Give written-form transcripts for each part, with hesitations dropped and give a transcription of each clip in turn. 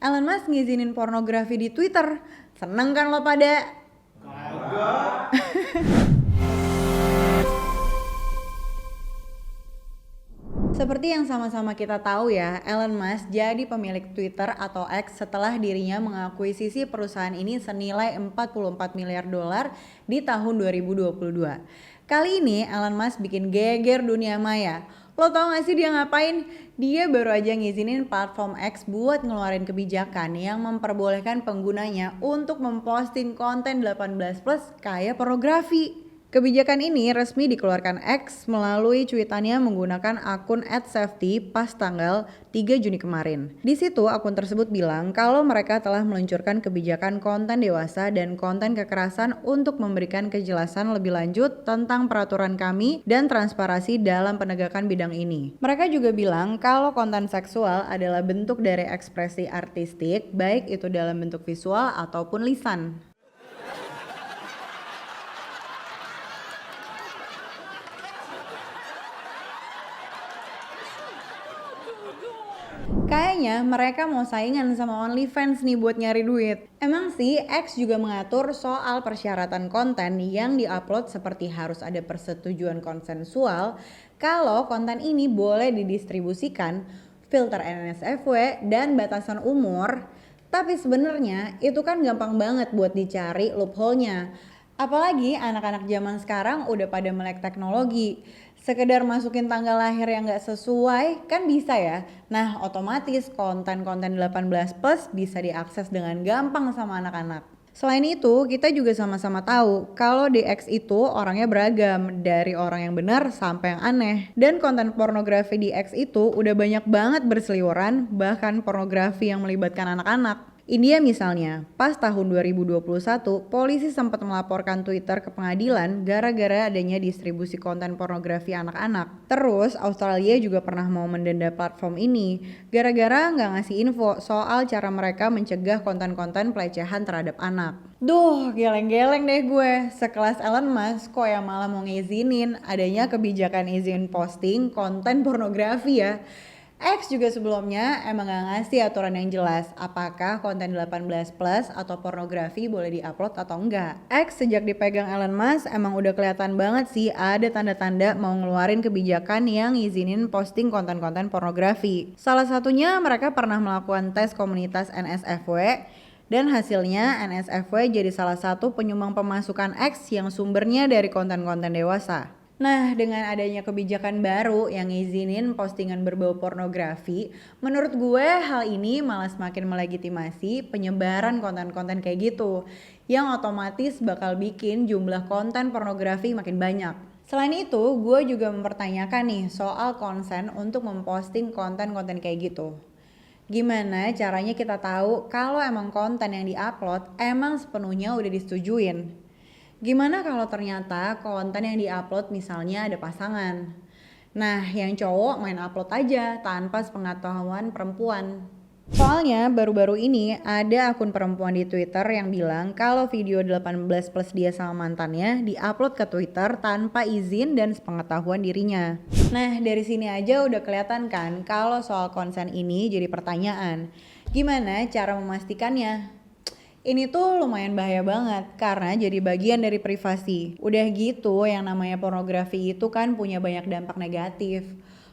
Elon Musk ngizinin pornografi di Twitter. Seneng kan lo pada? Kagak. Seperti yang sama-sama kita tahu ya, Elon Musk jadi pemilik Twitter atau X setelah dirinya mengakuisisi perusahaan ini senilai 44 miliar dolar di tahun 2022. Kali ini Elon Musk bikin geger dunia maya. Lo tau gak sih dia ngapain? Dia baru aja ngizinin platform X buat ngeluarin kebijakan yang memperbolehkan penggunanya untuk memposting konten 18+ kayak pornografi. Kebijakan ini resmi dikeluarkan X melalui cuitannya menggunakan akun @safety pas tanggal 3 Juni kemarin. Di situ akun tersebut bilang kalau mereka telah meluncurkan kebijakan konten dewasa dan konten kekerasan untuk memberikan kejelasan lebih lanjut tentang peraturan kami dan transparansi dalam penegakan bidang ini. Mereka juga bilang kalau konten seksual adalah bentuk dari ekspresi artistik, baik itu dalam bentuk visual ataupun lisan. Kayaknya mereka mau saingan sama OnlyFans nih buat nyari duit. Emang sih X juga mengatur soal persyaratan konten yang diupload seperti harus ada persetujuan konsensual kalau konten ini boleh didistribusikan, filter NSFW dan batasan umur. Tapi sebenarnya itu kan gampang banget buat dicari loophole-nya. Apalagi anak-anak zaman sekarang udah pada melek teknologi. Sekedar masukin tanggal lahir yang gak sesuai kan bisa ya. Nah otomatis konten-konten 18+ bisa diakses dengan gampang sama anak-anak. Selain itu kita juga sama-sama tahu kalau di X itu orangnya beragam. Dari orang yang benar sampai yang aneh. Dan konten pornografi di X itu udah banyak banget berseliweran. Bahkan pornografi yang melibatkan anak-anak. India misalnya, pas tahun 2021, polisi sempat melaporkan Twitter ke pengadilan gara-gara adanya distribusi konten pornografi anak-anak. Terus, Australia juga pernah mau mendenda platform ini gara-gara nggak ngasih info soal cara mereka mencegah konten-konten pelecehan terhadap anak. Duh, geleng-geleng deh gue. Sekelas Elon Musk kok yang malah mau ngizinin adanya kebijakan izin posting konten pornografi ya. X juga sebelumnya emang gak ngasih aturan yang jelas apakah konten 18+ atau pornografi boleh diupload atau enggak. X sejak dipegang Elon Musk emang udah kelihatan banget sih ada tanda-tanda mau ngeluarin kebijakan yang izinin posting konten-konten pornografi. Salah satunya mereka pernah melakukan tes komunitas NSFW dan hasilnya NSFW jadi salah satu penyumbang pemasukan X yang sumbernya dari konten-konten dewasa. Nah, dengan adanya kebijakan baru yang ngizinin postingan berbau pornografi, menurut gue hal ini malah semakin melegitimasi penyebaran konten-konten kayak gitu, yang otomatis bakal bikin jumlah konten pornografi makin banyak. Selain itu, gue juga mempertanyakan nih soal konsen untuk memposting konten-konten kayak gitu. Gimana caranya kita tahu kalau emang konten yang diupload emang sepenuhnya udah disetujuin? Gimana kalau ternyata konten yang diupload misalnya ada pasangan? Nah, yang cowok main upload aja tanpa sepengetahuan perempuan. Soalnya baru-baru ini ada akun perempuan di Twitter yang bilang kalau video 18+ dia sama mantannya diupload ke Twitter tanpa izin dan sepengetahuan dirinya. Nah, dari sini aja udah kelihatan kan kalau soal konsen ini jadi pertanyaan. Gimana cara memastikannya? Ini tuh lumayan bahaya banget karena jadi bagian dari privasi. Udah gitu yang namanya pornografi itu kan punya banyak dampak negatif.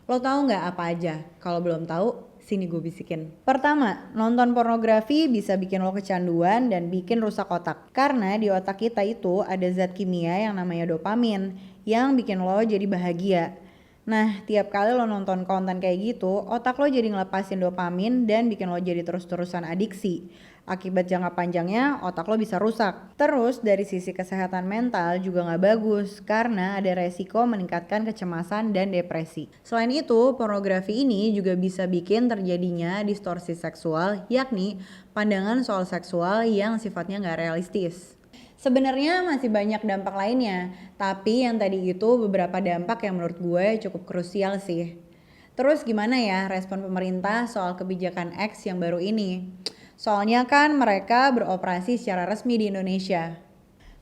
Lo tahu nggak apa aja? Kalau belum tahu, sini gue bisikin. Pertama, nonton pornografi bisa bikin lo kecanduan dan bikin rusak otak. Karena di otak kita itu ada zat kimia yang namanya dopamin yang bikin lo jadi bahagia. Nah, tiap kali lo nonton konten kayak gitu, otak lo jadi ngelepasin dopamin dan bikin lo jadi terus-terusan adiksi. Akibat jangka panjangnya, otak lo bisa rusak. Terus dari sisi kesehatan mental juga gak bagus karena ada resiko meningkatkan kecemasan dan depresi. Selain itu, pornografi ini juga bisa bikin terjadinya distorsi seksual, yakni pandangan soal seksual yang sifatnya gak realistis. Sebenarnya masih banyak dampak lainnya, tapi yang tadi itu beberapa dampak yang menurut gue cukup krusial sih. Terus gimana ya respon pemerintah soal kebijakan X yang baru ini? Soalnya kan mereka beroperasi secara resmi di Indonesia.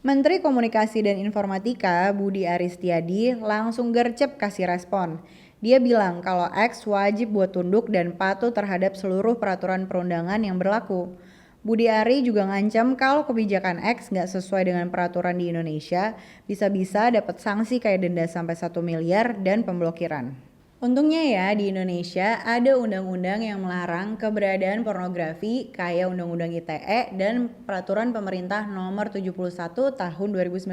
Menteri Komunikasi dan Informatika Budi Aristiadi langsung gercep kasih respon. Dia bilang kalau X wajib buat tunduk dan patuh terhadap seluruh peraturan perundangan yang berlaku. Budi Ari juga ngancam kalau kebijakan X nggak sesuai dengan peraturan di Indonesia, bisa-bisa dapat sanksi kayak denda sampai 1 miliar dan pemblokiran. Untungnya ya di Indonesia ada undang-undang yang melarang keberadaan pornografi kayak Undang-Undang ITE dan Peraturan Pemerintah Nomor 71 Tahun 2019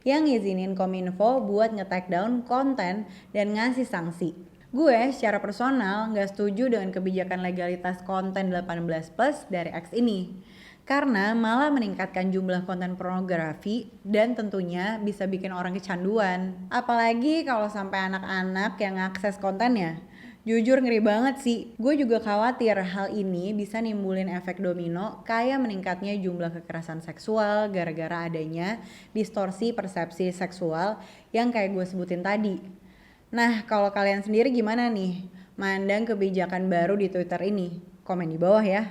yang ngizinin Kominfo buat nge-take down konten dan ngasih sanksi. Gue secara personal nggak setuju dengan kebijakan legalitas konten 18 plus dari X ini. Karena malah meningkatkan jumlah konten pornografi dan tentunya bisa bikin orang kecanduan. Apalagi kalau sampai anak-anak yang ngakses kontennya. Jujur ngeri banget sih. Gue juga khawatir hal ini bisa nimbulin efek domino kayak meningkatnya jumlah kekerasan seksual gara-gara adanya distorsi persepsi seksual yang kayak gue sebutin tadi. Nah, kalau kalian sendiri gimana nih? Mandang kebijakan baru di Twitter ini? Komen di bawah ya.